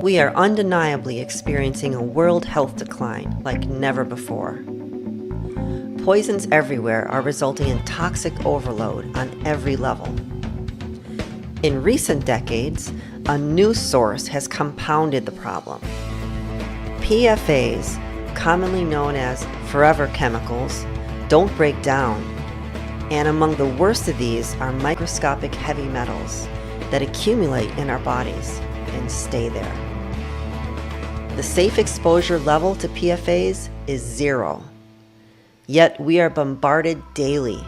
We are undeniably experiencing a world health decline like never before. Poisons everywhere are resulting in toxic overload on every level. In recent decades, a new source has compounded the problem. PFAS, commonly known as forever chemicals, don't break down, and among the worst of these are microscopic heavy metals that accumulate in our bodies and stay there. The safe exposure level to PFAS is 0. Yet we are bombarded daily.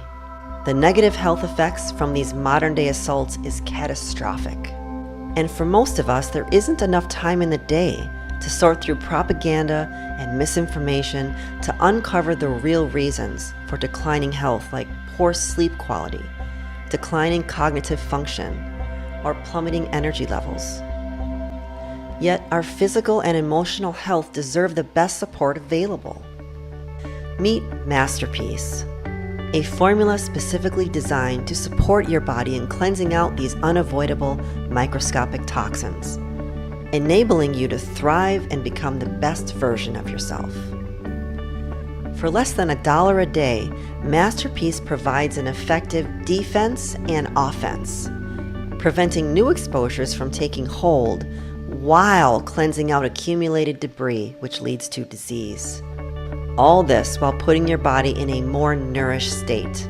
The negative health effects from these modern-day assaults is catastrophic. And for most of us, there isn't enough time in the day to sort through propaganda and misinformation to uncover the real reasons for declining health, like poor sleep quality, declining cognitive function, or plummeting energy levels. Yet our physical and emotional health deserve the best support available. Meet Masterpiece, a formula specifically designed to support your body in cleansing out these unavoidable microscopic toxins, enabling you to thrive and become the best version of yourself. For less than $1 a day, Masterpiece provides an effective defense and offense, preventing new exposures from taking hold while cleansing out accumulated debris, which leads to disease. All this while putting your body in a more nourished state.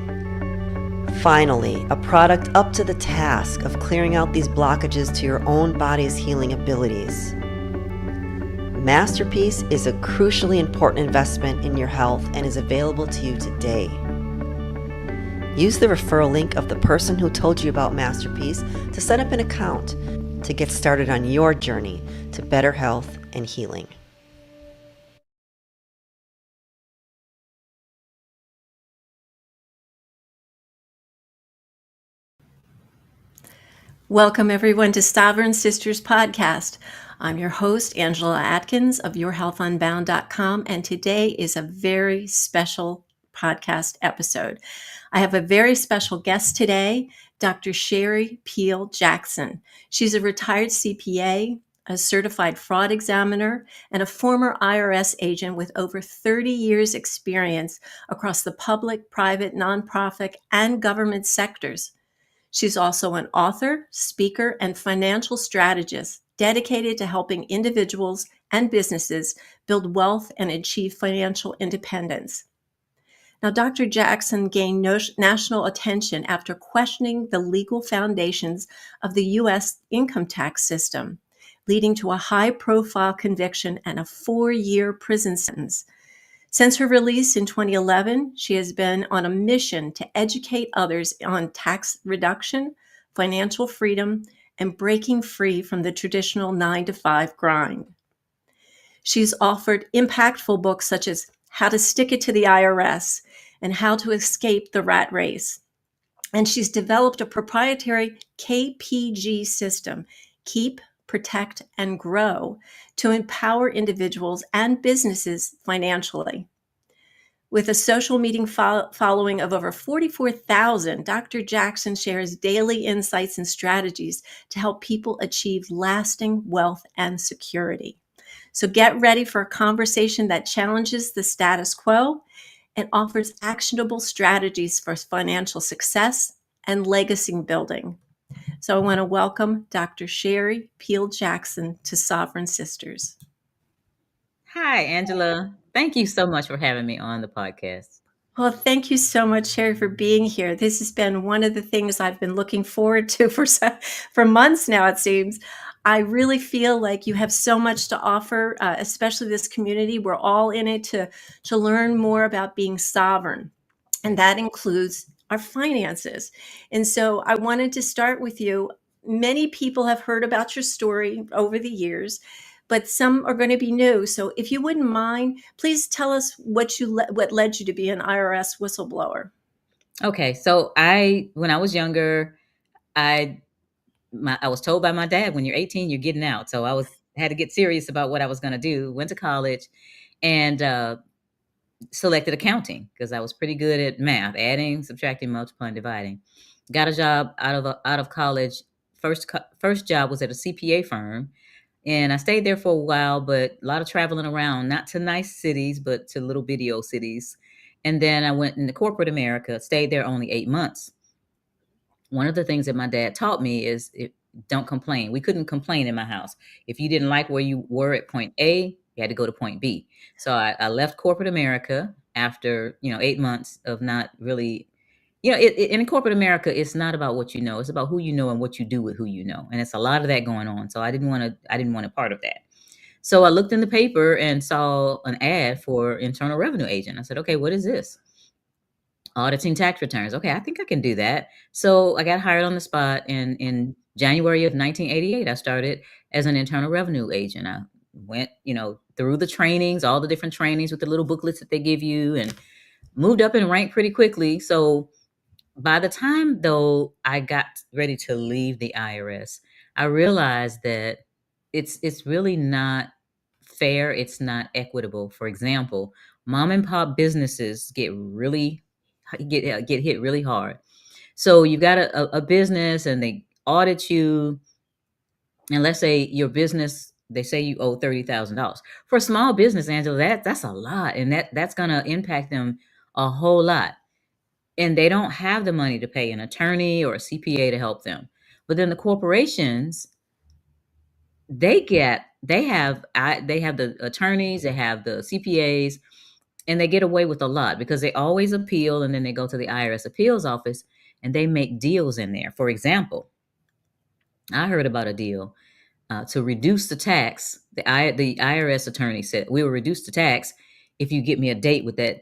Finally, a product up to the task of clearing out these blockages to your own body's healing abilities. Masterpiece is a crucially important investment in your health and is available to you today. Use the referral link of the person who told you about Masterpiece to set up an account to get started on your journey to better health and healing. Welcome, everyone, to Sovereign Sisters Podcast. I'm your host, Angela Atkins of YourHealthUnbound.com, and today is a very special podcast episode. I have a very special guest today, Dr. Sherry Peel Jackson. She's a retired CPA, a certified fraud examiner, and a former IRS agent with over 30 years experience across the public, private, nonprofit, and government sectors. She's also an author, speaker, and financial strategist dedicated to helping individuals and businesses build wealth and achieve financial independence. Now, Dr. Jackson gained national attention after questioning the legal foundations of the U.S. income tax system, leading to a high-profile conviction and a 4-year prison sentence. Since her release in 2011, she has been on a mission to educate others on tax reduction, financial freedom, and breaking free from the traditional 9-to-5 grind. She's offered impactful books such as How to Stick It to the IRS and How to Escape the Rat Race. And she's developed a proprietary KPG system, Keep, Protect, and Grow, to empower individuals and businesses financially. With a social media following of over 44,000, Dr. Jackson shares daily insights and strategies to help people achieve lasting wealth and security. So get ready for a conversation that challenges the status quo and offers actionable strategies for financial success and legacy building. So I want to welcome Dr. Sherry Peel Jackson to Sovereign Sisters. Hi, Angela. Thank you so much for having me on the podcast. Well, thank you so much, Sherry, for being here. This has been one of the things I've been looking forward to for months now, it seems. I really feel like you have so much to offer, especially this community. We're all in it to learn more about being sovereign, and that includes our finances. And so I wanted to start with you. Many people have heard about your story over the years, but some are going to be new. So if you wouldn't mind, please tell us what led you to be an IRS whistleblower. Okay, so when I was younger, I was told by my dad, when you're 18, you're getting out. So had to get serious about what I was going to do. Went to college and selected accounting because I was pretty good at math, adding, subtracting, multiplying, dividing. Got a job out of college. First job was at a CPA firm And I stayed there for a while, but a lot of traveling around, not to nice cities, but to little bitty old cities. And then I went into corporate America, stayed there only 8 months. One of the things that my dad taught me is don't complain. We couldn't complain in my house. If you didn't like where you were at point A, you had to go to point B. So I left corporate America after 8 months of not really, in corporate America, it's not about what you know. It's about who you know and what you do with who you know. And it's a lot of that going on. So I didn't want a part of that. So I looked in the paper and saw an ad for internal revenue agent. I said, okay, what is this? Auditing tax returns. Okay, I think I can do that. So I got hired on the spot, and in January of 1988, I started as an internal revenue agent. I went, through the trainings, all the different trainings with the little booklets that they give you, and moved up in rank pretty quickly. So by the time though I got ready to leave the IRS, I realized that it's really not fair. It's not equitable. For example, mom and pop businesses get hit really hard. So you've got a business and they audit you, and let's say your business, they say you owe $30,000. For a small business, Angela, that's a lot, and that's gonna impact them a whole lot. And they don't have the money to pay an attorney or a CPA to help them. But then the corporations, they have the attorneys, they have the CPAs, and they get away with a lot because they always appeal, and then they go to the IRS appeals office and they make deals in there. For example, I heard about a deal to reduce the tax. The IRS attorney said we will reduce the tax if you get me a date with the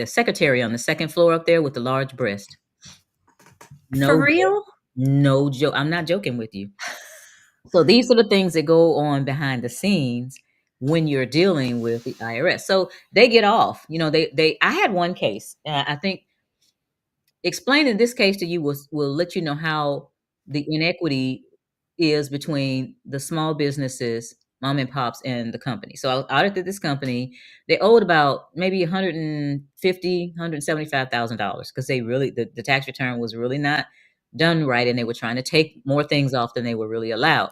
secretary on the second floor up there with the large breast. For No joke. real? No joke. I'm not joking with you. So these are the things that go on behind the scenes when you're dealing with the IRS. So they get off. I had one case. I think explaining this case to you will let you know how the inequity is between the small businesses, mom and pops, and the company. So I audited this company. They owed about maybe $175,000 because the tax return was really not done right, and they were trying to take more things off than they were really allowed.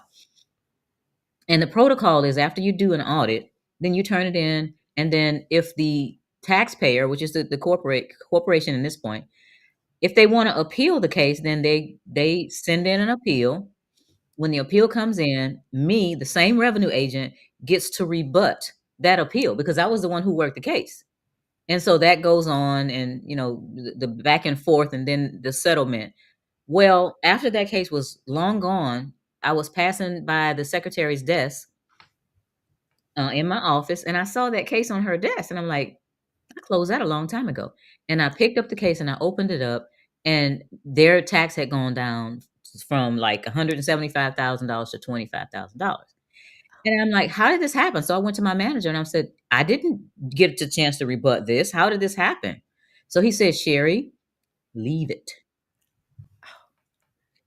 And the protocol is after you do an audit, then you turn it in, and then if the taxpayer, which is the corporation in this point, if they want to appeal the case, then they send in an appeal. When the appeal comes in, me, the same revenue agent, gets to rebut that appeal because I was the one who worked the case. And so that goes on, and the back and forth, and then the settlement. Well, after that case was long gone, I was passing by the secretary's desk in my office, and I saw that case on her desk, and I'm like, I closed that a long time ago. And I picked up the case and I opened it up, and their tax had gone down from like $175,000 to $25,000. And I'm like, how did this happen? So I went to my manager and I said, I didn't get a chance to rebut this. How did this happen? So he said, Sherry, leave it.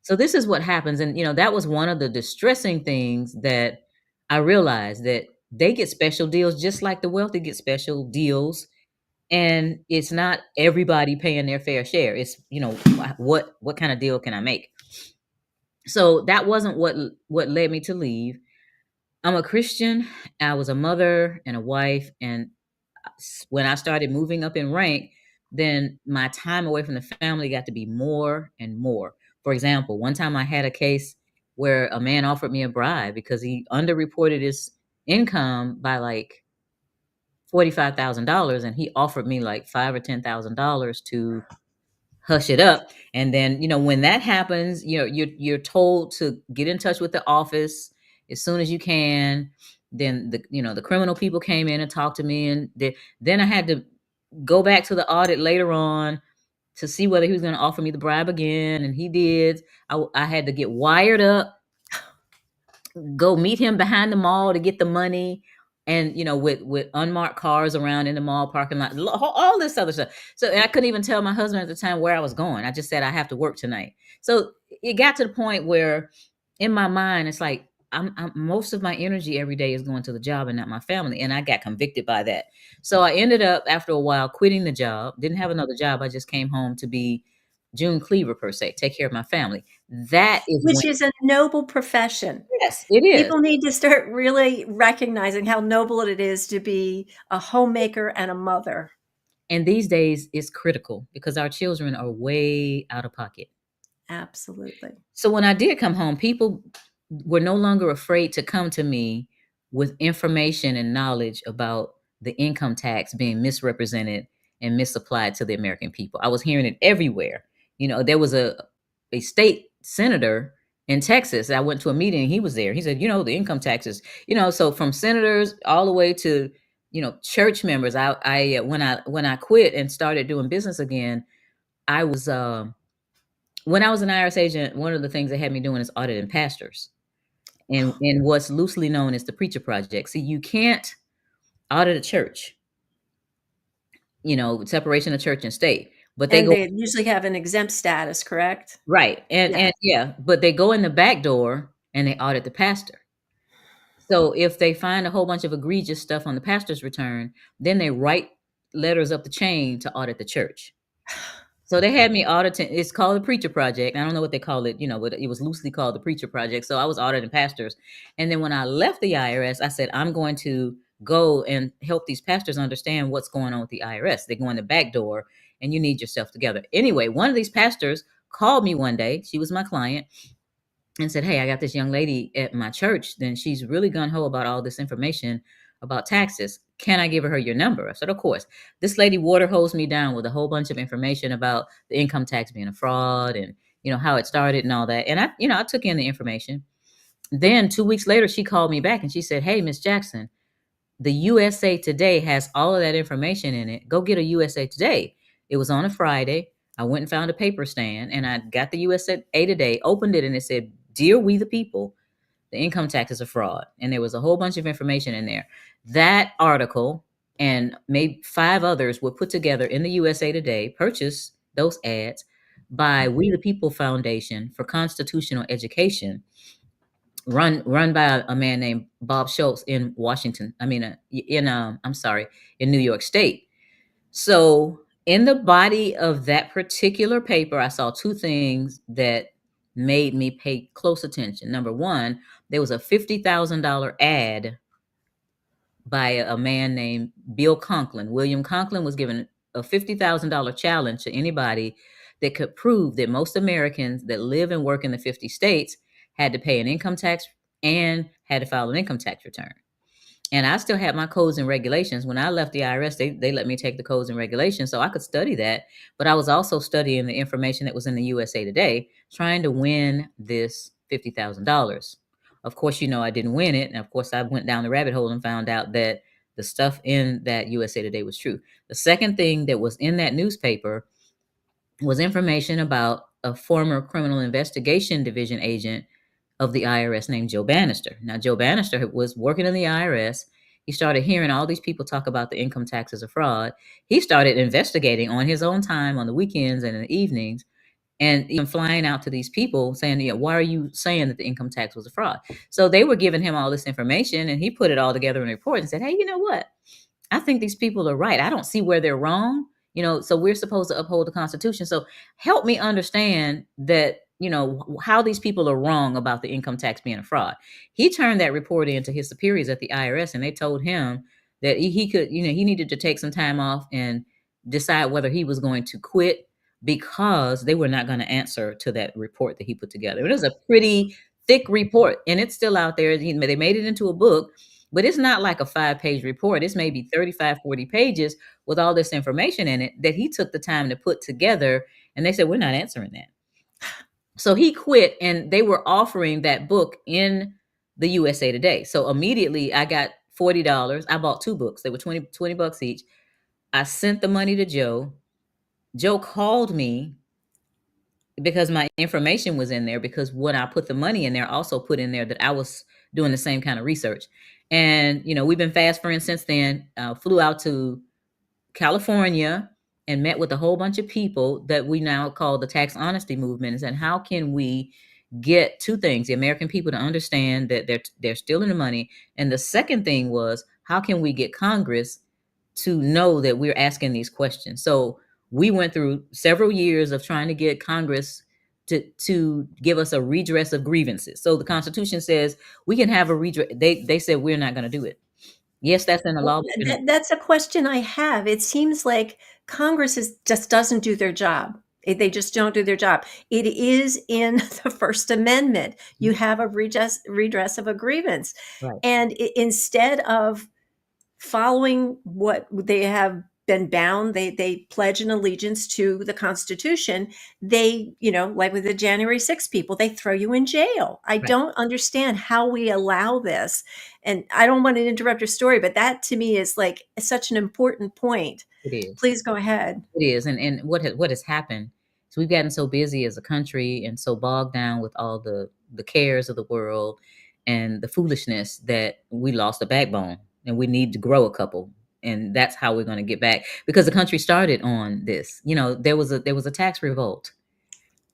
So this is what happens. And, that was one of the distressing things that I realized, that they get special deals just like the wealthy get special deals. And it's not everybody paying their fair share. It's, what kind of deal can I make? So that wasn't what led me to leave. I'm a Christian. I was a mother and a wife. And when I started moving up in rank, then my time away from the family got to be more and more. For example, one time I had a case where a man offered me a bribe because he underreported his income by like $45,000, and he offered me like $5,000 or $10,000 to hush it up. And then, when that happens, you're told to get in touch with the office as soon as you can. Then the criminal people came in and talked to me, and then I had to go back to the audit later on to see whether he was going to offer me the bribe again, and he did. I had to get wired up, go meet him behind the mall to get the money, and with unmarked cars around in the mall parking lot, all this other stuff. So, and I couldn't even tell my husband at the time where I was going. I just said I have to work tonight. So it got to the point where in my mind it's like I'm most of my energy every day is going to the job and not my family, and I got convicted by that. So I ended up after a while quitting the job. Didn't have another job. I just came home to be June Cleaver per se, take care of my family. That is when, Which is a noble profession. yes, it is. People need to start really recognizing how noble it is to be a homemaker and a mother. And these days it's critical because our children are way out of pocket. Absolutely. So when I did come home, people were no longer afraid to come to me with information and knowledge about the income tax being misrepresented and misapplied to the American people. I was hearing it everywhere. There was a state senator in Texas. I went to a meeting and he was there. He said, the income taxes, so from senators all the way to, church members. When I quit and started doing business again, I was when I was an IRS agent, one of the things they had me doing is auditing pastors and what's loosely known as the preacher project. See, you can't audit a church, separation of church and state, but they And go they usually have an exempt status, correct? right. And, Yeah. and yeah, but they go in the back door and they audit the pastor. So if they find a whole bunch of egregious stuff on the pastor's return, then they write letters up the chain to audit the church. So they had me auditing. It's called the Preacher Project. I don't know what they call it, but it was loosely called the Preacher Project. So I was auditing pastors. And then when I left the IRS, I said, I'm going to go and help these pastors understand what's going on with the IRS. They go in the back door and you need yourself together. Anyway, one of these pastors called me one day. She was my client and said, hey, I got this young lady at my church. Then she's really gung-ho about all this information about taxes. Can I give her your number? I said, of course. This lady water hosed me down with a whole bunch of information about the income tax being a fraud and, how it started and all that. And I took in the information. Then 2 weeks later, she called me back and she said, hey, Miss Jackson, the USA Today has all of that information in it. Go get a USA Today. It was on a Friday. I went and found a paper stand and I got the USA Today, opened it, and it said, Dear We the People, the income tax is a fraud. And there was a whole bunch of information in there. That article and maybe 5 others were put together in the USA Today, purchased those ads by We the People Foundation for Constitutional Education, run by a man named Bob Schultz in Washington. I mean, in New York State. So in the body of that particular paper, I saw 2 things that made me pay close attention. Number one, there was a $50,000 ad by a man named Bill Conklin. William Conklin was given a $50,000 challenge to anybody that could prove that most Americans that live and work in the 50 states had to pay an income tax and had to file an income tax return. And I still had my codes and regulations. When I left the IRS, they let me take the codes and regulations so I could study that. But I was also studying the information that was in the USA Today, trying to win this $50,000. Of course, I didn't win it. And of course, I went down the rabbit hole and found out that the stuff in that USA Today was true. The second thing that was in that newspaper was information about a former criminal investigation division agent of the IRS named Joe Bannister. Now, Joe Bannister was working in the IRS. He started hearing all these people talk about the income tax as a fraud. He started investigating on his own time on the weekends and in the evenings, and even flying out to these people saying, why are you saying that the income tax was a fraud? So they were giving him all this information, and he put it all together in a report and said, hey, you know what? I think these people are right. I don't see where they're wrong. So we're supposed to uphold the Constitution. So help me understand that, how these people are wrong about the income tax being a fraud. He turned that report in to his superiors at the IRS, and they told him that he could, he needed to take some time off and decide whether he was going to quit because they were not going to answer to that report that he put together. It was a pretty thick report, and it's still out there. They made it into a book, but it's not like a 5-page report. It's maybe 35, 40 pages with all this information in it that he took the time to put together. And they said, we're not answering that. So he quit, and they were offering that book in the USA Today. So immediately I got $40. I bought 2 books. They were 20 bucks each. I sent the money to Joe. Joe called me because my information was in there, because when I put the money in there, I also put in there that I was doing the same kind of research. And, we've been fast friends since then. Flew out to California and met with a whole bunch of people that we now call the tax honesty movement, and said, how can we get 2 things, the American people to understand that they're stealing the money. And the second thing was, how can we get Congress to know that we're asking these questions? So We went through several years of trying to get Congress to give us a redress of grievances. So the Constitution says we can have a redress. They said we're not going to do it. Yes, that's in the Well, law. But that's a question I have. It seems like Congress just doesn't do their job. They just don't do their job. It is in the First Amendment. You have a redress of a grievance. right, And instead of following what they have been bound, they pledge an allegiance to the Constitution. They, like with the January 6th people, they throw you in jail. I right. don't understand how we allow this. And I don't want to interrupt your story, but that to me is like such an important point. It is. Please go ahead. It is. And what has happened is we've gotten so busy as a country and so bogged down with all the cares of the world and the foolishness that we lost a backbone, and we need to grow a couple. And that's how we're going to get back, because the country started on this. There was a tax revolt.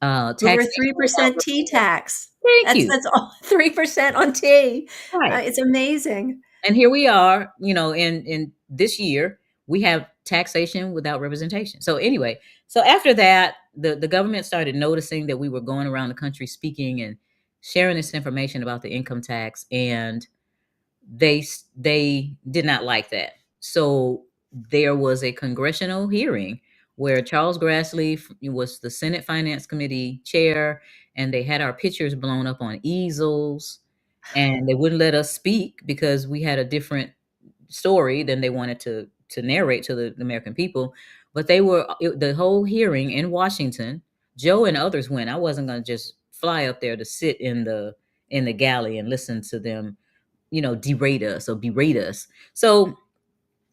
We're a Taxation without 3% tea representation. tax. Thank That's you. that's all 3% on tea. Right. It's amazing. And here we are, in this year, we have taxation without representation. So anyway, so after that, the government started noticing that we were going around the country speaking and sharing this information about the income tax, and they did not like that. So there was a congressional hearing where Charles Grassley was the Senate Finance Committee chair, and they had our pictures blown up on easels, and they wouldn't let us speak because we had a different story than they wanted to narrate to the American people. But the whole hearing in Washington. Joe and others went. I wasn't going to just fly up there to sit in the galley and listen to them, derate us or berate us. So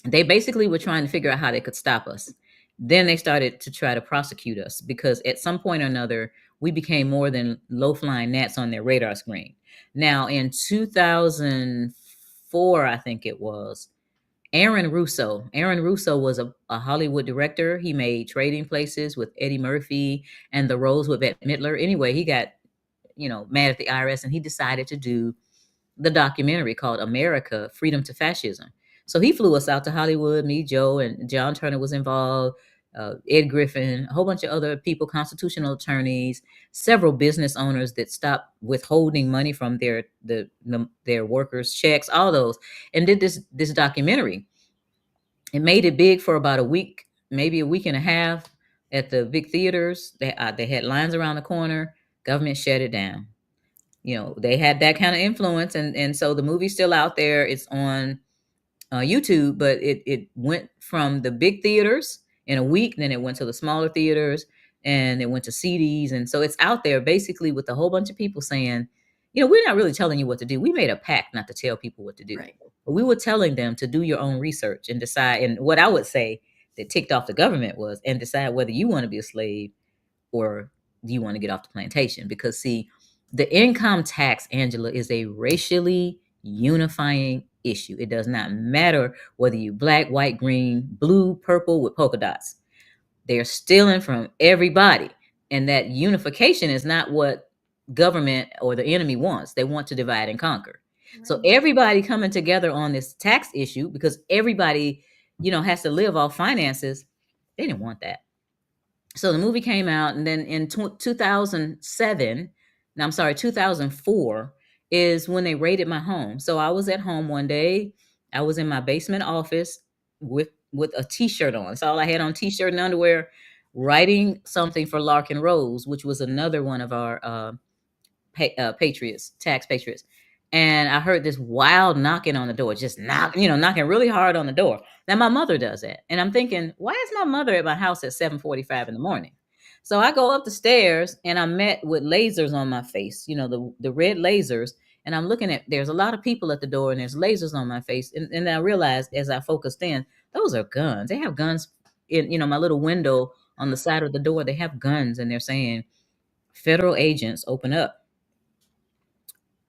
they basically were trying to figure out how they could stop us. Then they started to try to prosecute us, because at some point or another, we became more than low-flying gnats on their radar screen. Now, in 2004, I think it was, Aaron Russo was a Hollywood director. He made Trading Places with Eddie Murphy and The Rose with Bette Midler. Anyway, he got, mad at the IRS, and he decided to do the documentary called America, Freedom to Fascism. So he flew us out to Hollywood, me, Joe, and John Turner was involved, Ed Griffin, a whole bunch of other people, constitutional attorneys, several business owners that stopped withholding money from their workers' checks, all those, and did this documentary. It made it big for about a week, maybe a week and a half at the big theaters. They had lines around the corner. Government shut it down. They had that kind of influence, and so the movie's still out there. It's on YouTube, but it went from the big theaters in a week, then it went to the smaller theaters, and it went to CDs, and so it's out there basically with a whole bunch of people saying, we're not really telling you what to do. We made a pact not to tell people what to do, Right. but we were telling them to do your own research and decide. And what I would say that ticked off the government was, and decide whether you want to be a slave or do you want to get off the plantation. Because see, the income tax, Angela, is a racially unifying issue. It does not matter whether you black, white, green, blue, purple with polka dots. They're stealing from everybody. And that unification is not what government or the enemy wants. They want to divide and conquer. Right. So everybody coming together on this tax issue, because everybody, has to live off finances, they didn't want that. So the movie came out, and then in 2007, no, I'm sorry, 2004 is when they raided my home. So I was at home one day. I was in my basement office with a T-shirt on. That's all I had on, T-shirt and underwear, writing something for Larkin Rose, which was another one of our patriots, tax patriots. And I heard this wild knocking on the door, just knocking really hard on the door. Now my mother does that. And I'm thinking, why is my mother at my house at 7:45 in the morning? So I go up the stairs, and I'm met with lasers on my face, the red lasers. And I'm looking at, there's a lot of people at the door, and there's lasers on my face. And I realized as I focused in, those are guns. They have guns in, my little window on the side of the door. They have guns, and they're saying, federal agents, open up.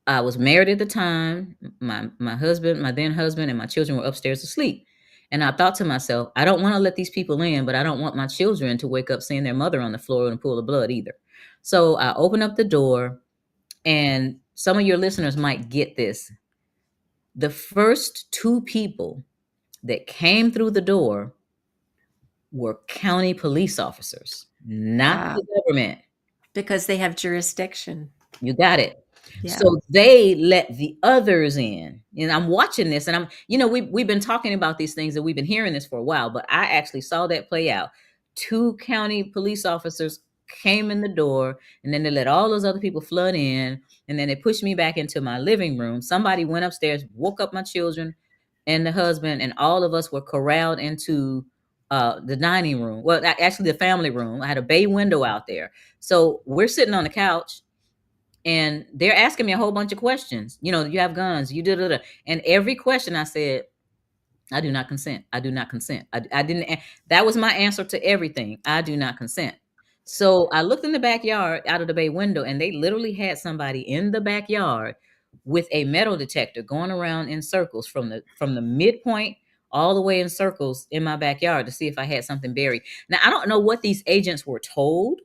I was married at the time. My husband, my then husband, and my children were upstairs asleep. And I thought to myself, I don't want to let these people in, but I don't want my children to wake up seeing their mother on the floor in a pool of blood either. So I opened up the door, and some of your listeners might get this. The first two people that came through the door were county police officers, not Wow. the government. Because they have jurisdiction. You got it. Yeah. So they let the others in. And I'm watching this and we've been talking about these things and we've been hearing this for a while, but I actually saw that play out. Two county police officers came in the door and then they let all those other people flood in and then they pushed me back into my living room. Somebody went upstairs, woke up my children and the husband, and all of us were corralled into the dining room. Well, actually the family room. I had a bay window out there. So we're sitting on the couch and they're asking me a whole bunch of questions. You have guns, you did it. And every question I said, I do not consent. I do not consent. I didn't. That was my answer to everything. I do not consent. So I looked in the backyard out of the bay window, and they literally had somebody in the backyard with a metal detector going around in circles from the midpoint all the way in circles in my backyard to see if I had something buried. Now I don't know what these agents were told,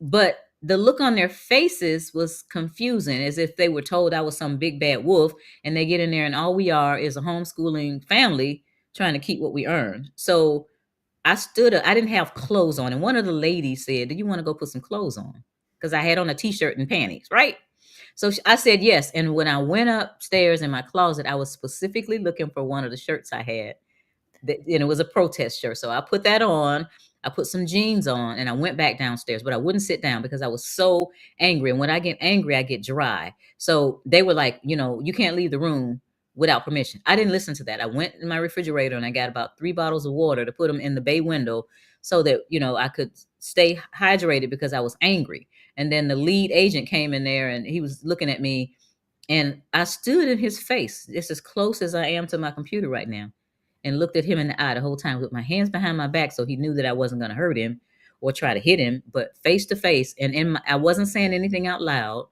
but the look on their faces was confusing, as if they were told I was some big bad wolf, and they get in there and all we are is a homeschooling family trying to keep what we earned. So I stood up. I didn't have clothes on, and one of the ladies said, "Do you want to go put some clothes on?" Because I had on a t-shirt and panties, right? So I said yes. And when I went upstairs in my closet, I was specifically looking for one of the shirts I had, and it was a protest shirt. So I put that on. I put some jeans on and I went back downstairs, but I wouldn't sit down because I was so angry. And when I get angry, I get dry. So they were like, you can't leave the room without permission. I didn't listen to that. I went in my refrigerator and I got about 3 bottles of water to put them in the bay window so that, I could stay hydrated because I was angry. And then the lead agent came in there and he was looking at me and I stood in his face. It's as close as I am to my computer right now, and looked at him in the eye the whole time with my hands behind my back so he knew that I wasn't going to hurt him or try to hit him, but face to face. And I wasn't saying anything out loud,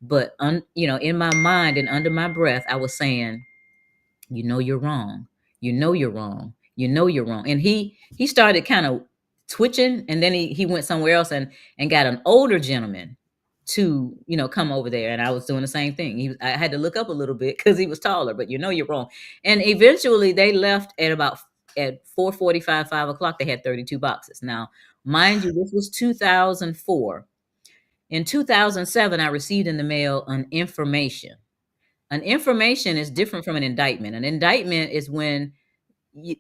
but in my mind and under my breath, I was saying, you're wrong. You're wrong. You're wrong. And he started kind of twitching, and then he went somewhere else and got an older gentleman to come over there, and I was doing the same thing. I had to look up a little bit because he was taller, but you're wrong. And eventually they left at 4:45, 5 o'clock. They had 32 boxes. Now, mind you, this was 2004. In 2007, I received in the mail an information. An information is different from an indictment. An indictment is when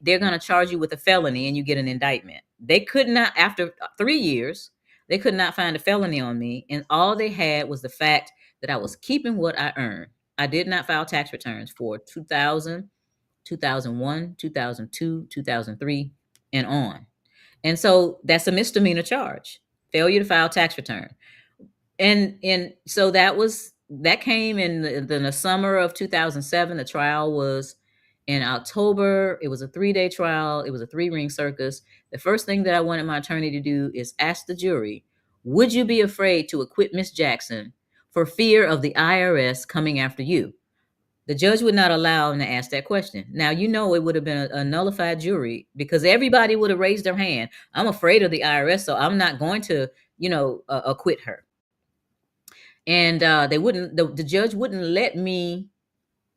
they're going to charge you with a felony and you get an indictment. They could not, after 3 years, they could not find a felony on me. And all they had was the fact that I was keeping what I earned. I did not file tax returns for 2000, 2001, 2002, 2003, and on. And so that's a misdemeanor charge, failure to file tax return. And so that came in the summer of 2007. The trial was in October. It was a 3-day trial. It was a 3-ring circus. The first thing that I wanted my attorney to do is ask the jury, would you be afraid to acquit Miss Jackson for fear of the IRS coming after you? The judge would not allow him to ask that question. Now, it would have been a nullified jury because everybody would have raised their hand. I'm afraid of the IRS, so I'm not going to, acquit her. And the judge wouldn't let me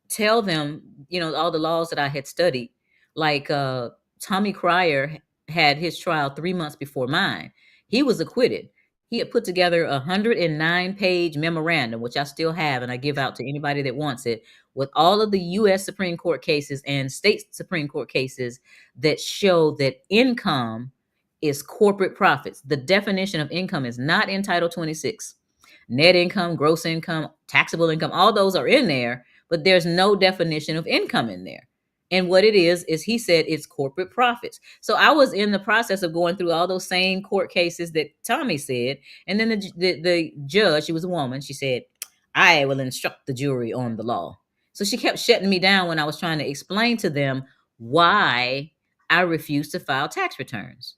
tell them, all the laws that I had studied. Like Tommy Cryer had his trial 3 months before mine. He was acquitted. He had put together a 109-page memorandum, which I still have, and I give out to anybody that wants it, with all of the U.S. Supreme Court cases and state Supreme Court cases that show that income is corporate profits. The definition of income is not in Title 26. Net income, gross income, taxable income, all those are in there, but there's no definition of income in there. And what it is he said it's corporate profits. So I was in the process of going through all those same court cases that Tommy said. And then the judge, she was a woman, she said, I will instruct the jury on the law. So she kept shutting me down when I was trying to explain to them why I refused to file tax returns.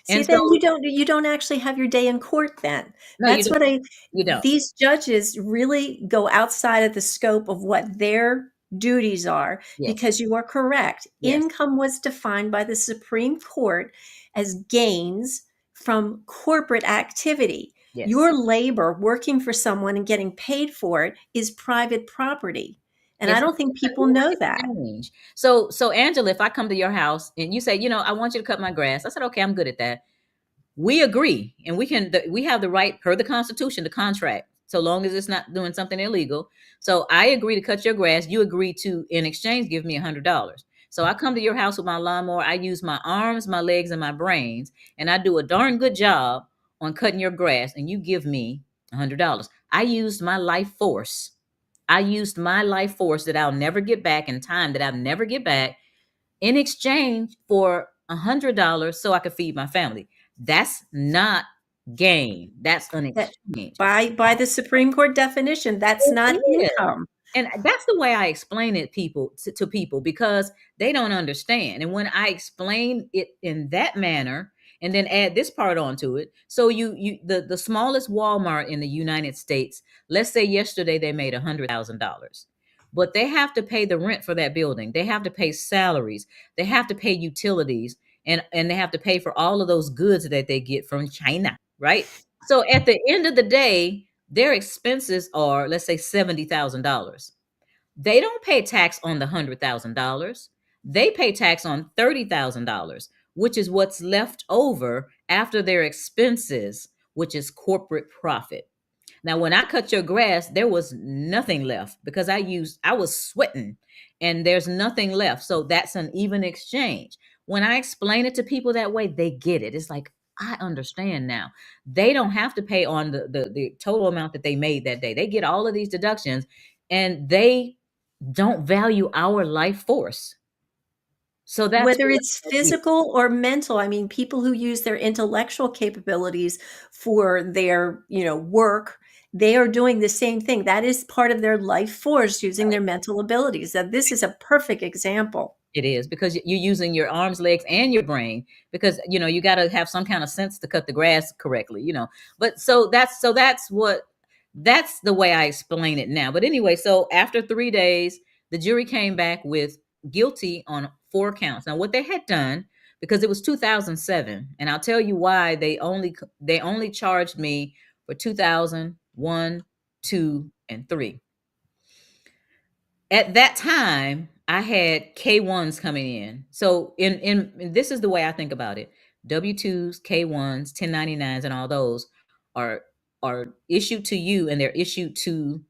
See, And then so, you don't actually have your day in court then. no, you That's don't. what You don't. these judges really go outside of the scope of what their duties are, Yes. because you are correct. Yes. Income was defined by the Supreme Court as gains from corporate activity. Yes. Your labor working for someone and getting paid for it is private property. And I It's don't think a people net know that. exchange. So Angela, if I come to your house and you say, I want you to cut my grass, I said, okay, I'm good at that. We agree, and we have the right per the Constitution to contract, so long as it's not doing something illegal. So I agree to cut your grass. You agree to, in exchange, give me $100. So I come to your house with my lawnmower. I use my arms, my legs, and my brains, and I do a darn good job on cutting your grass. And you give me $100. I used my life force. I used my life force that I'll never get back, and time that I'll never get back, in exchange for $100 so I could feed my family. That's not gain. That's an That exchange. by the Supreme Court definition, that's not It is. income. And that's the way I explain it to people, because they don't understand. And when I explain it in that manner and then add this part onto it, so the smallest Walmart in the United States, let's say yesterday they made $100,000. But they have to pay the rent for that building. They have to pay salaries. They have to pay utilities, and they have to pay for all of those goods that they get from China, right? So at the end of the day, their expenses are, let's say, $70,000. They don't pay tax on the $100,000. They pay tax on $30,000, which is what's left over after their expenses, which is corporate profit. Now, when I cut your grass, there was nothing left because I was sweating, and there's nothing left. So that's an even exchange. When I explain it to people that way, they get it. It's like, I understand now. They don't have to pay on the total amount that they made that day. They get all of these deductions, and they don't value our life force. So that's Whether what it's I do. physical or mental, I mean, people who use their intellectual capabilities for their, work, they are doing the same thing. That is part of their life force, using their mental abilities. That this is a perfect example. It is, because you're using your arms, legs, and your brain, because you got to have some kind of sense to cut the grass correctly. But that's the way I explain it now. But anyway, so after 3 days, the jury came back with guilty on 4 counts. Now, what they had done, because it was 2007, and I'll tell you why they only charged me for 2001, 2, and 3. At that time, I had K1s coming in. So in this is the way I think about it. W2s, K1s, 1099s, and all those are are issued to you, and they're issued to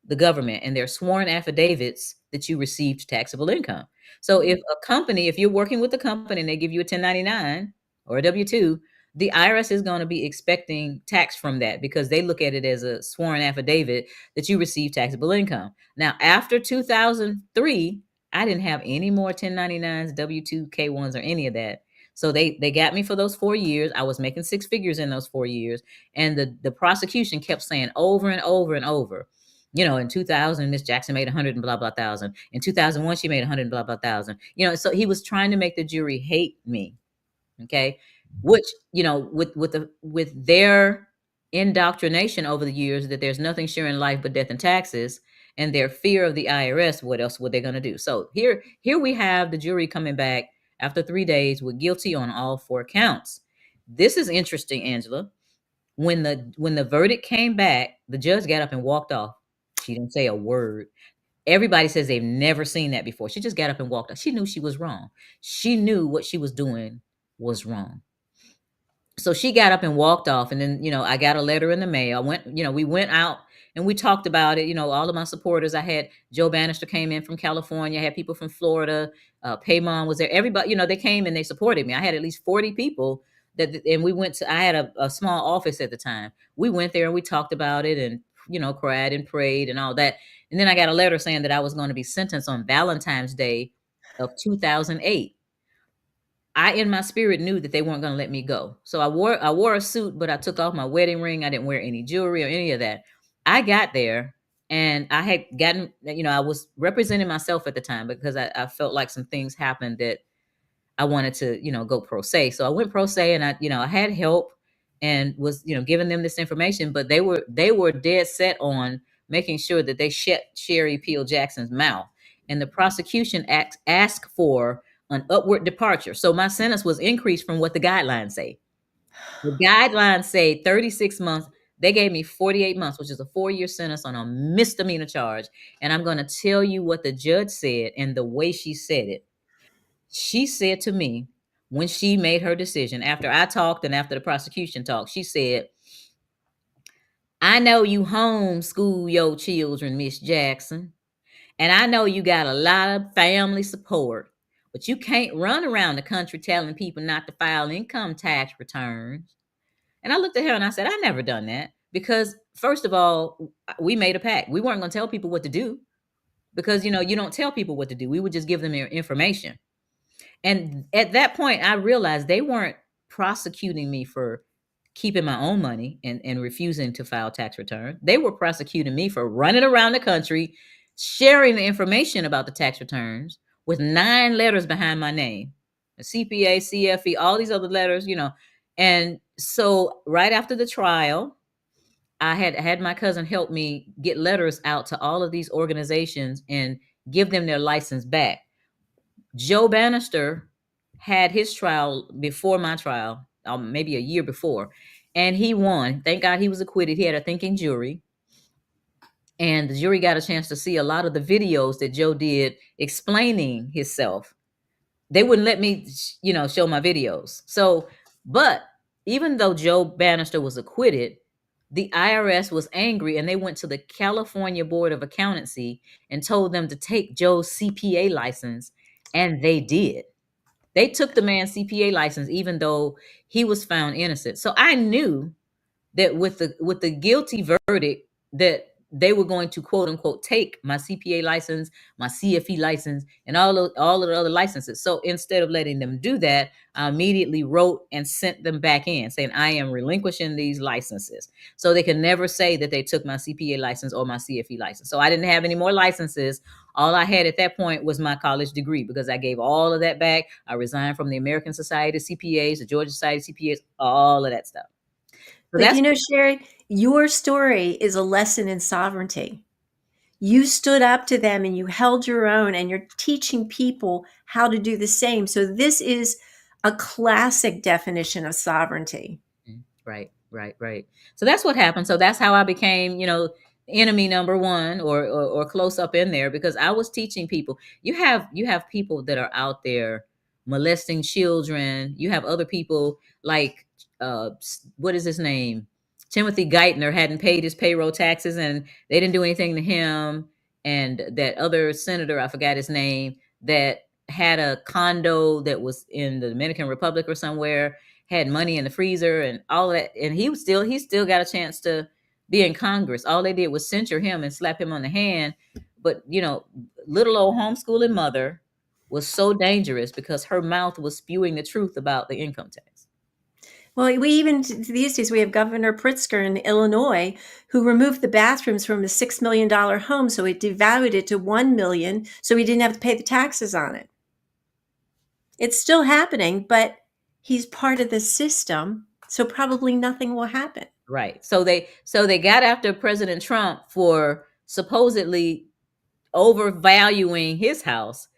the government, and they're sworn affidavits that you received taxable income. So if you're working with a company and they give you a 1099 or a W2, the IRS is going to be expecting tax from that, because they look at it as a sworn affidavit that you received taxable income. Now, after 2003, I didn't have any more 1099s, W2, K1s, or any of that. So they got me for those 4 years. I was making 6 figures in those 4 years, and the prosecution kept saying over and over and over, in 2000, Miss Jackson made 100 and blah blah thousand. In 2001, she made 100 and blah blah thousand. So he was trying to make the jury hate me. Okay, which, with their indoctrination over the years that there's nothing sure in life but death and taxes, and their fear of the IRS, what else were they going to do? So here we have the jury coming back after 3 days with guilty on all 4 counts. This is interesting, Angela. When the verdict came back, the judge got up and walked off. She didn't say a word. Everybody says they've never seen that before. She just got up and walked off. She knew she was wrong. She knew what she was doing was wrong. So she got up and walked off, and then I got a letter in the mail. We went out and we talked about it. All of my supporters. I had Joe Bannister came in from California. I had people from Florida. Paymon was there. Everybody, they came and they supported me. I had at least 40 people and we went to. I had a small office at the time. We went there and we talked about it, and cried and prayed and all that. And then I got a letter saying that I was going to be sentenced on Valentine's Day of 2008. I, in my spirit, knew that they weren't going to let me go. So I wore a suit, but I took off my wedding ring. I didn't wear any jewelry or any of that. I got there, and I had gotten, I was representing myself at the time, because I felt like some things happened that I wanted to, go pro se. So I went pro se, and I had help, and was, giving them this information, but they were dead set on making sure that they shut Sherry Peel Jackson's mouth. And the prosecution asked for an upward departure. So my sentence was increased from what the guidelines say. The guidelines say 36 months. They gave me 48 months, which is a 4-year sentence on a misdemeanor charge. And I'm going to tell you what the judge said and the way she said it. She said to me, when she made her decision, after I talked and after the prosecution talked, she said, I know you homeschool your children, Miss Jackson, and I know you got a lot of family support, but you can't run around the country telling people not to file income tax returns. And I looked at her and I said, I never done that because, first of all, we made a pact. We weren't going to tell people what to do because, you don't tell people what to do. We would just give them their information. And at that point, I realized they weren't prosecuting me for keeping my own money and refusing to file tax return. They were prosecuting me for running around the country, sharing the information about the tax returns with 9 letters behind my name, a CPA, CFE, all these other letters. And so right after the trial, I had my cousin help me get letters out to all of these organizations and give them their license back. Joe Bannister had his trial before my trial, maybe a year before, and he won. Thank God he was acquitted. He had a thinking jury, and the jury got a chance to see a lot of the videos that Joe did explaining himself. They wouldn't let me, show my videos. So, but even though Joe Bannister was acquitted, the IRS was angry and they went to the California Board of Accountancy and told them to take Joe's CPA license, and they did. They took the man's CPA license even though he was found innocent. So I knew that with the guilty verdict that they were going to quote unquote take my CPA license, my CFE license, and all of the other licenses. So instead of letting them do that, I immediately wrote and sent them back in saying I am relinquishing these licenses. So they can never say that they took my CPA license or my CFE license. So I didn't have any more licenses. All I had at that point was my college degree because I gave all of that back. I resigned from the American Society of CPAs, the Georgia Society of CPAs, all of that stuff. So But that's Sherry, your story is a lesson in sovereignty. You stood up to them and you held your own, and you're teaching people how to do the same. So this is a classic definition of sovereignty. right, right, right. So that's what happened. So that's how I became, enemy number one or close up in there because I was teaching people. You have people that are out there molesting children. You have other people like what is his name? Timothy Geithner hadn't paid his payroll taxes and they didn't do anything to him. And that other senator, I forgot his name, that had a condo that was in the Dominican Republic or somewhere, had money in the freezer and all that, and he still got a chance to be in Congress. All they did was censure him and slap him on the hand. But little old homeschooling mother was so dangerous because her mouth was spewing the truth about the income tax. Well, we even these days we have Governor Pritzker in Illinois who removed the bathrooms from a $6 million home, so he devalued it to $1 million, so he didn't have to pay the taxes on it. It's still happening, but he's part of the system, so probably nothing will happen. Right. So they got after President Trump for supposedly overvaluing his house,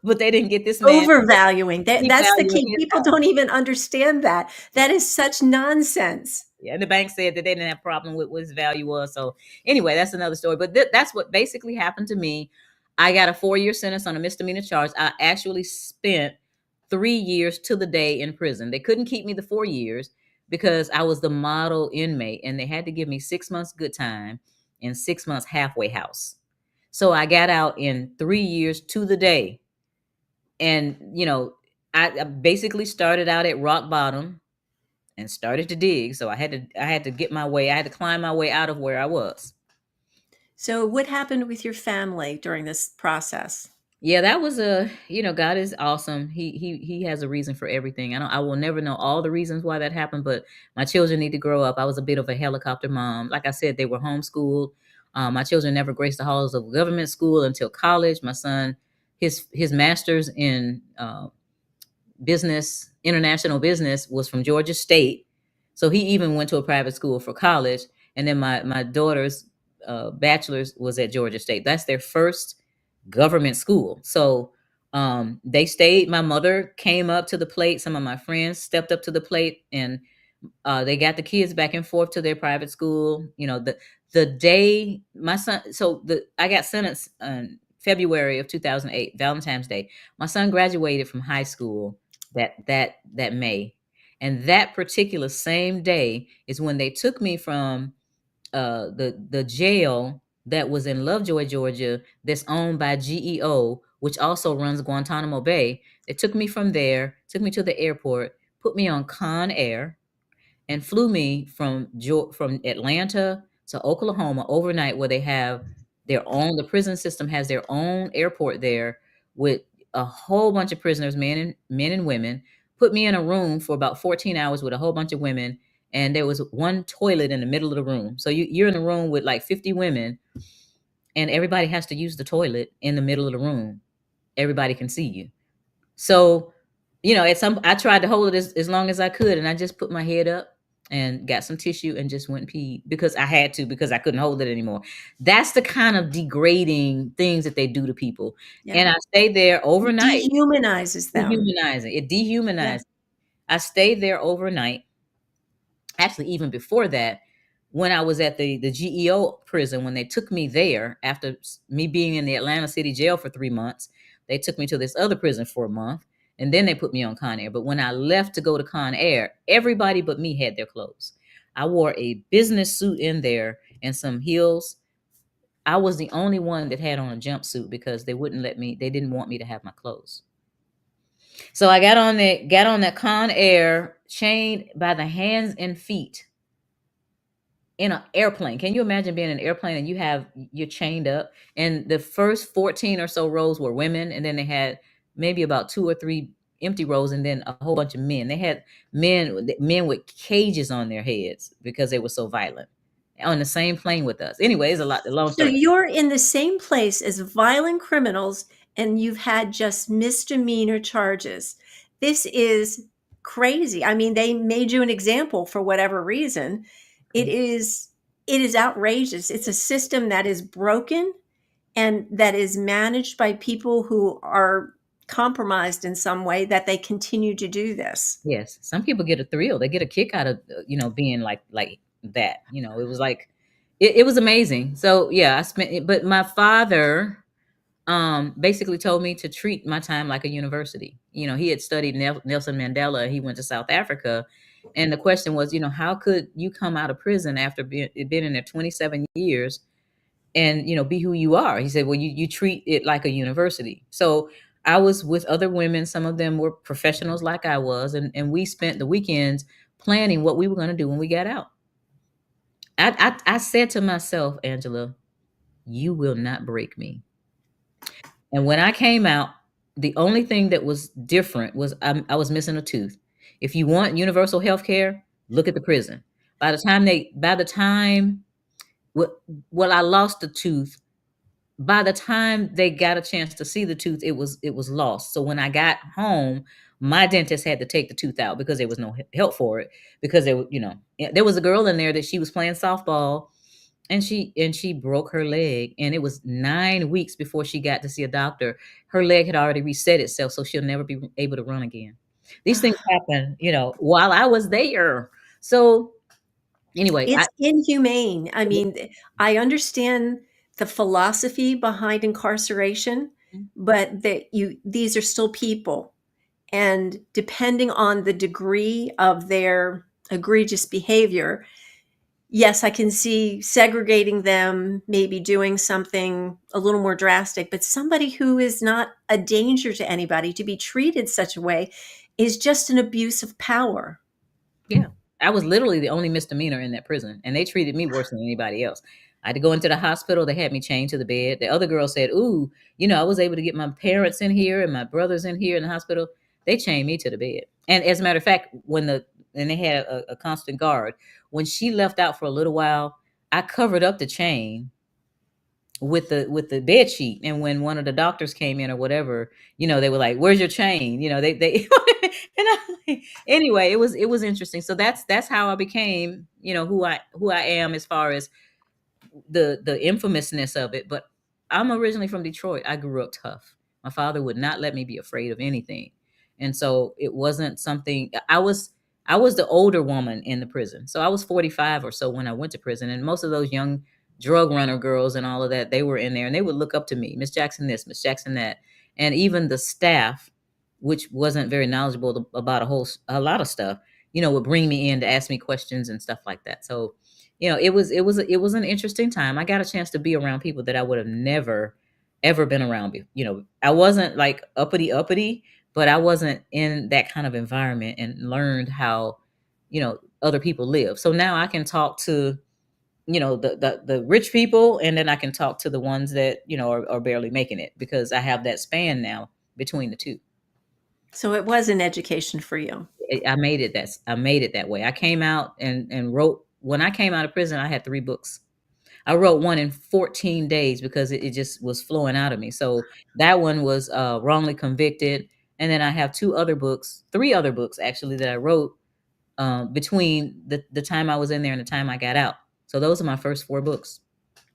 but they didn't get this man Overvaluing. That's the devaluing key. his People house. don't even understand that. That is such nonsense. Yeah, and the bank said that they didn't have a problem with what his value was. So anyway, that's another story. But that's what basically happened to me. I got a 4-year sentence on a misdemeanor charge. I actually spent 3 years to the day in prison. They couldn't keep me the 4 years because I was the model inmate, and they had to give me 6 months good time and 6 months halfway house. So I got out in 3 years to the day, and I basically started out at rock bottom and started to dig. So I had to get my way. I had to climb my way out of where I was. So what happened with your family during this process? Yeah, that was God is awesome. He has a reason for everything. I will never know all the reasons why that happened, but my children need to grow up. I was a bit of a helicopter mom. Like I said, they were homeschooled. My children never graced the halls of government school until college. My son, his master's in business, international business, was from Georgia State. So he even went to a private school for college. And then my daughter's bachelor's was at Georgia State. That's their first government school. So they stayed. My mother came up to the plate. Some of my friends stepped up to the plate, and They got the kids back and forth to their private school. The day my son, I got sentenced in February of 2008, Valentine's Day. My son graduated from high school that May, and that particular same day is when they took me from the jail that was in Lovejoy, Georgia, that's owned by GEO, which also runs Guantanamo Bay. They took me from there, took me to the airport, put me on Con Air, and flew me from Atlanta to Oklahoma overnight, where they have their own. The prison system has their own airport there with a whole bunch of prisoners, men and women. Put me in a room for about 14 hours with a whole bunch of women, and there was one toilet in the middle of the room. So you're in a room with like 50 women, and everybody has to use the toilet in the middle of the room. Everybody can see you. So, I tried to hold it as long as I could, and I just put my head up and got some tissue and just went and peed because I had to, because I couldn't hold it anymore. That's the kind of degrading things that they do to people. Yeah. And I stayed there It overnight. dehumanizes them. It Yeah. dehumanized. I stayed there overnight. Actually, even before that, when I was at the GEO prison, when they took me there after me being in the Atlanta City jail for 3 months, they took me to this other prison for a month, and then they put me on Con Air. But when I left to go to Con Air, everybody but me had their clothes. I wore a business suit in there and some heels. I was the only one that had on a jumpsuit because they wouldn't let me. They didn't want me to have my clothes. So I got on that Con Air, chained by the hands and feet in an airplane. Can you imagine being in an airplane and you're chained up? And the first 14 or so rows were women, and then they had maybe about 2 or 3 empty rows, and then a whole bunch of men. They had men with cages on their heads because they were so violent on the same plane with us. Anyway, it's a long So story. you're in the same place as violent criminals and you've had just misdemeanor charges. This is crazy. I mean, they made you an example for whatever reason. It is it is outrageous. It's a system that is broken and that is managed by people who are compromised in some way that they continue to do this. Yes, some people get a thrill. They get a kick out of being like that. It was like it was amazing. So yeah, I spent it, but my father basically told me to treat my time like a university. He had studied Nelson Mandela. He went to South Africa, and the question was, how could you come out of prison after been in there 27 years and be who you are? He said, well, you treat it like a university. So I was with other women. Some of them were professionals like I was, and we spent the weekends planning what we were going to do when we got out. I said to myself, Angela, you will not break me. And when I came out, the only thing that was different was I was missing a tooth. If you want universal health care, look at the prison. By the time, well, I lost the tooth. By the time they got a chance to see the tooth, it was lost. So when I got home, my dentist had to take the tooth out because there was no help for it. Because there was a girl in there that she was playing softball, and she broke her leg, and it was 9 weeks before she got to see a doctor. Her leg had already reset itself, so she'll never be able to run again. These things happen, while I was there. So anyway, It's inhumane. I mean, I understand the philosophy behind incarceration, but that these are still people. And depending on the degree of their egregious behavior, yes, I can see segregating them, maybe doing something a little more drastic, but somebody who is not a danger to anybody to be treated such a way is just an abuse of power. yeah, I was literally the only misdemeanor in that prison, and they treated me worse than anybody else. I had to go into the hospital. They had me chained to the bed. The other girl said, "Ooh, I was able to get my parents in here and my brothers in here in the hospital." They chained me to the bed. And as a matter of fact, and they had a constant guard. When she left out for a little while, I covered up the chain with the bed sheet. And when one of the doctors came in or whatever, they were like, "Where's your chain?" They and anyway, it was interesting. So that's how I became, who I am, as far as the infamousness of it. But I'm originally from Detroit. I grew up tough. My father would not let me be afraid of anything. And so it wasn't something. I was the older woman in the prison. So I was 45 or so when I went to prison. And most of those young drug runner girls and all of that, they were in there and they would look up to me, Miss Jackson this, Miss Jackson that. And even the staff, which wasn't very knowledgeable about a lot of stuff, would bring me in to ask me questions and stuff like that. So, it was an interesting time. I got a chance to be around people that I would have never ever been around. I wasn't like uppity, but I wasn't in that kind of environment and learned how, other people live. So now I can talk to, the rich people, and then I can talk to the ones that, are barely making it, because I have that span now between the two. So it was an education for you. I made it that way. I came out and wrote. When I came out of prison, I had 3 books. I wrote one in 14 days because it just was flowing out of me. So that one was wrongly convicted. And then I have 3 other books actually that I wrote between the time I was in there and the time I got out. So those are my first 4 books.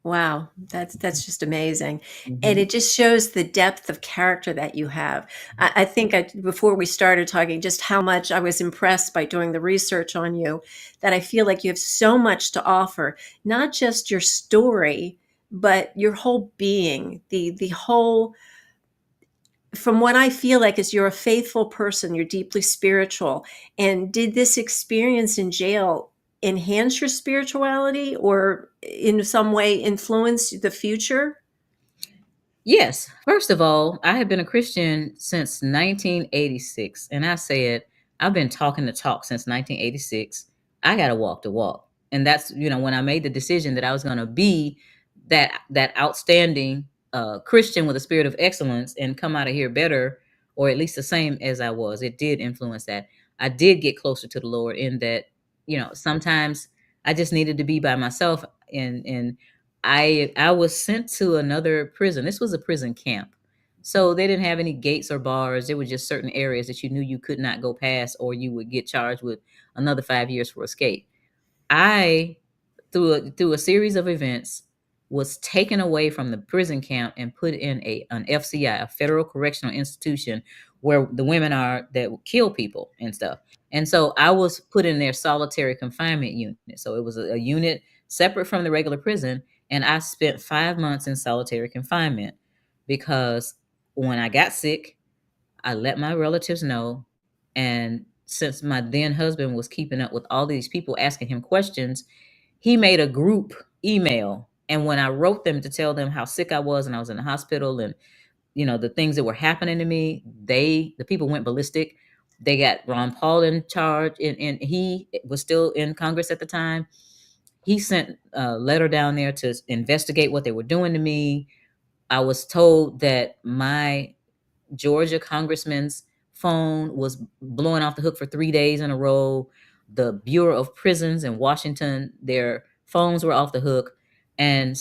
Wow, that's just amazing. And Hmm. it just shows the depth of character that you have. I think before we started talking, just how much I was impressed by doing the research on you, that I feel like you have so much to offer, not just your story, but your whole being, the whole, from what I feel like is you're a faithful person, you're deeply spiritual. And did this experience in jail enhance your spirituality or in some way influence the future? Yes. First of all, I have been a Christian since 1986. And I said, I've been talking the talk since 1986. I got to walk the walk. And that's, when I made the decision that I was going to be that outstanding Christian with a spirit of excellence and come out of here better, or at least the same as I was. It did influence that. I did get closer to the Lord in that, sometimes I just needed to be by myself, and I was sent to another prison. This was a prison camp. So they didn't have any gates or bars. There were just certain areas that you knew you could not go past, or you would get charged with another 5 years for escape. I, through a series of events, was taken away from the prison camp and put in an FCI, a federal correctional institution, where the women are that will kill people and stuff. And so I was put in their solitary confinement unit. So it was a unit separate from the regular prison, and I spent 5 months in solitary confinement because when I got sick, I let my relatives know. And since my then husband was keeping up with all these people asking him questions, he made a group email. And when I wrote them to tell them how sick I was and I was in the hospital and, the things that were happening to me, the people went ballistic. They got Ron Paul in charge, and he was still in Congress at the time. He sent a letter down there to investigate what they were doing to me. I was told that my Georgia congressman's phone was blowing off the hook for 3 days in a row. The Bureau of Prisons in Washington, their phones were off the hook. And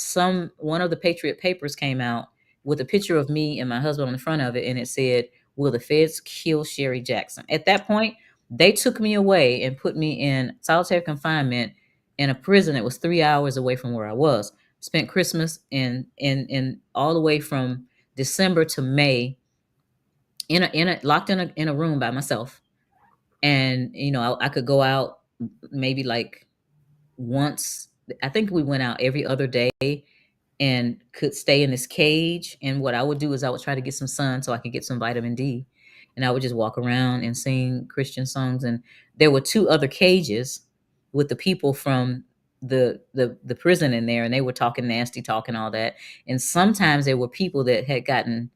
one of the Patriot papers came out with a picture of me and my husband on the front of it, and it said, "Will the feds kill Sherry Jackson?" At that point, they took me away and put me in solitary confinement in a prison that was 3 hours away from where I was. Spent Christmas in all the way from December to May in a locked in a room by myself. And I could go out maybe like once. I think we went out every other day and could stay in this cage. And what I would do is I would try to get some sun so I could get some vitamin D. And I would just walk around and sing Christian songs. And there were 2 other cages with the people from the prison in there, and they were talking nasty talk and all that. And sometimes there were people that had gotten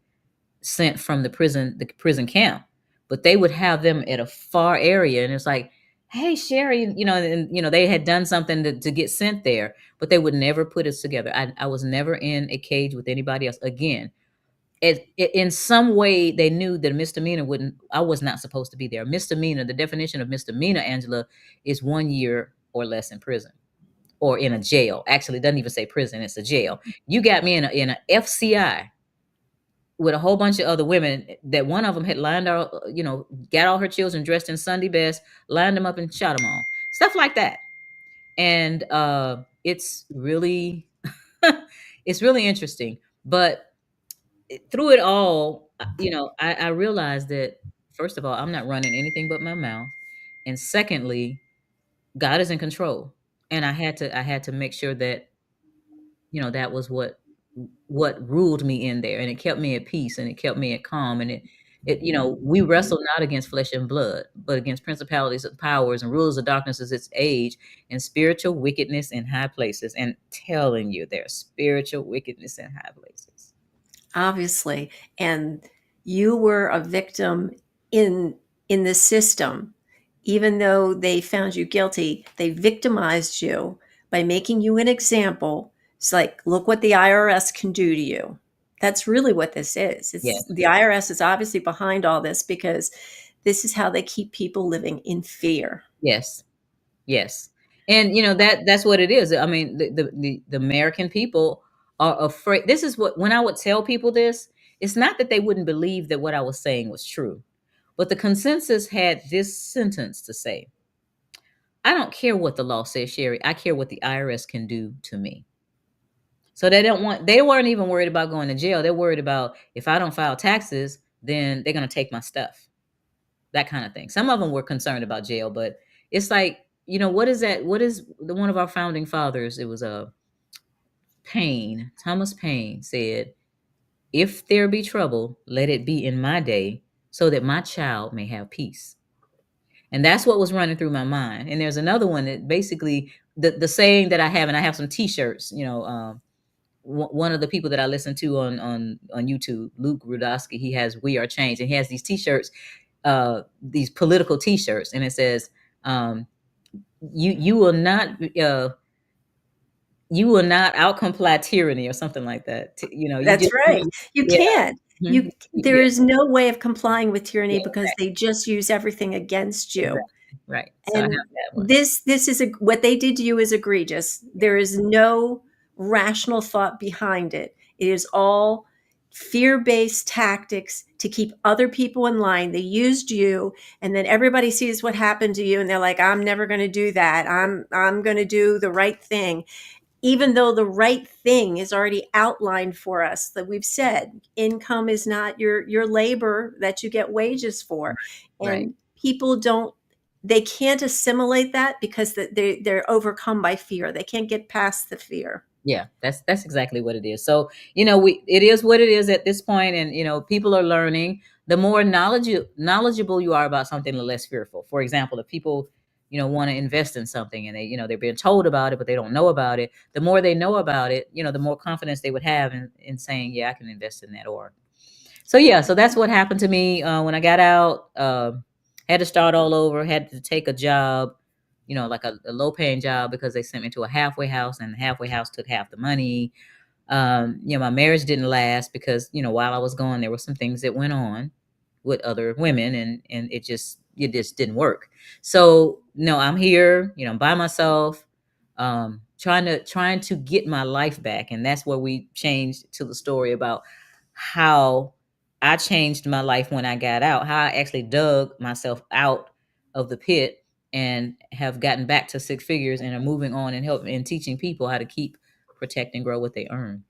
sent from the prison camp, but they would have them at a far area, and it's like, "Hey, Sherry," and they had done something to get sent there, but they would never put us together. I was never in a cage with anybody else again. In some way, they knew that a misdemeanor wouldn't. I was not supposed to be there. Misdemeanor. The definition of misdemeanor, Angela, is 1 year or less in prison or in a jail. Actually, it doesn't even say prison; it's a jail. You got me in a FCI with a whole bunch of other women that one of them had lined out, got all her children dressed in Sunday best, lined them up and shot them all. Stuff like that. And it's really it's really interesting. But through it all, I realized that first of all, I'm not running anything but my mouth. And secondly, God is in control. And I had to make sure that, that was what ruled me in there, and it kept me at peace, and it kept me at calm, and we wrestle not against flesh and blood, but against principalities and powers and rulers of darkness as its age, and spiritual wickedness in high places. And telling you, there's spiritual wickedness in high places. Obviously. And you were a victim in the system. Even though they found you guilty, they victimized you by making you an example. It's like, look what the IRS can do to you. That's really what this is. It's Yes, the IRS is obviously behind all this because this is how they keep people living in fear. yes, yes. And that's what it is. I mean, the American people are afraid. This is what, when I would tell people this, it's not that they wouldn't believe that what I was saying was true, but the consensus had this sentence to say: I don't care what the law says, Sherry. I care what the IRS can do to me. So they weren't even worried about going to jail. They're worried about, if I don't file taxes, then they're going to take my stuff. That kind of thing. Some of them were concerned about jail, but it's like, what is that? What is one of our founding fathers? It was a Thomas Paine said, "If there be trouble, let it be in my day, so that my child may have peace." And that's what was running through my mind. And there's another one that basically, the saying that I have, and I have some T-shirts. One of the people that I listen to on YouTube, Luke Rudowski, he has "We Are Change," and he has these T-shirts, these political T-shirts, and it says, "You will not." You will not outcomply tyranny, or something like that. You That's just, right. You yeah, can't. mhm, There yeah, is no way of complying with tyranny yeah, because they just use everything against you. exactly, right. So I have And that one. this is what they did to you is egregious. There is no rational thought behind it. It is all fear-based tactics to keep other people in line. They used you, and then everybody sees what happened to you, and they're like, "I'm never going to do that. I'm going to do the right thing." Even though the right thing is already outlined for us, that we've said income is not your labor that you get wages for. Right. And people don't, they can't assimilate that because they're overcome by fear. They can't get past the fear. Yeah, that's exactly what it is. So, it is what it is at this point, and people are learning. The more knowledgeable you are about something, the less fearful. For example, if people, want to invest in something, and they're being told about it, but they don't know about it. The more they know about it, the more confidence they would have in saying, "Yeah, I can invest in that." Or so, yeah. So that's what happened to me when I got out. Had to start all over. Had to take a job, like a low paying job, because they sent me to a halfway house, and the halfway house took half the money. My marriage didn't last because, while I was gone, there were some things that went on with other women, and it just didn't work. So no, I'm here, by myself, trying to get my life back. And that's where we changed to the story about how I changed my life when I got out, how I actually dug myself out of the pit and have gotten back to six figures and are moving on and helping and teaching people how to keep, protect, and grow what they earn.